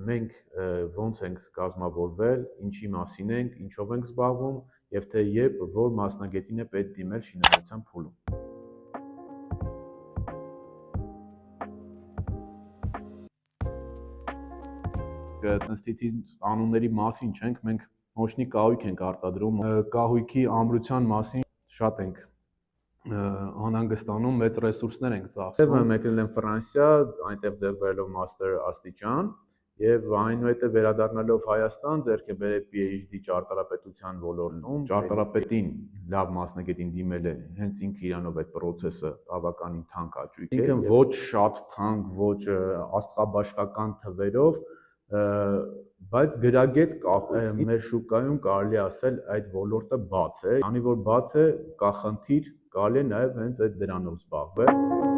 մենք ոնց ենք կազմավորվել, ինչի մասին ենք, ինչով ենք զբաղվում եւ թե երբ որ մասնագետին է պետք դիմել շինարարության փուլում։ Տնստիտի անունների մասին չենք, մենք մոշնի կահույք ենք արտադրում, կահույքի ամրության մասին շատ ենք անհանգստանում, մեծ ռեսուրսներ ենք ծախսում։ Մեկնել եմ Ֆրանսիա, այնտեղ ձեռք բերելով մաստեր աստիճան եւ այնուհետեւ վերադառնալով Հայաստան ձեռք է բերել PhD ճարտարապետության ոլորտում։ Ճարտարապետին լավ մասնագետին դիմել է հենց ինքը իրանով այդ process-ը բավականին թանկ աճույք է։ Ինքը ոչ շատ թանկ, ոչ աստղաբաշխական թվերով, բայց գրագետ կահույք մեր շուկայում կարելի ասել այդ ոլորտը բաց է, քանի որ բաց է, կա խնդիր, կարելի է նաև հենց այդ դրանով զբաղվել։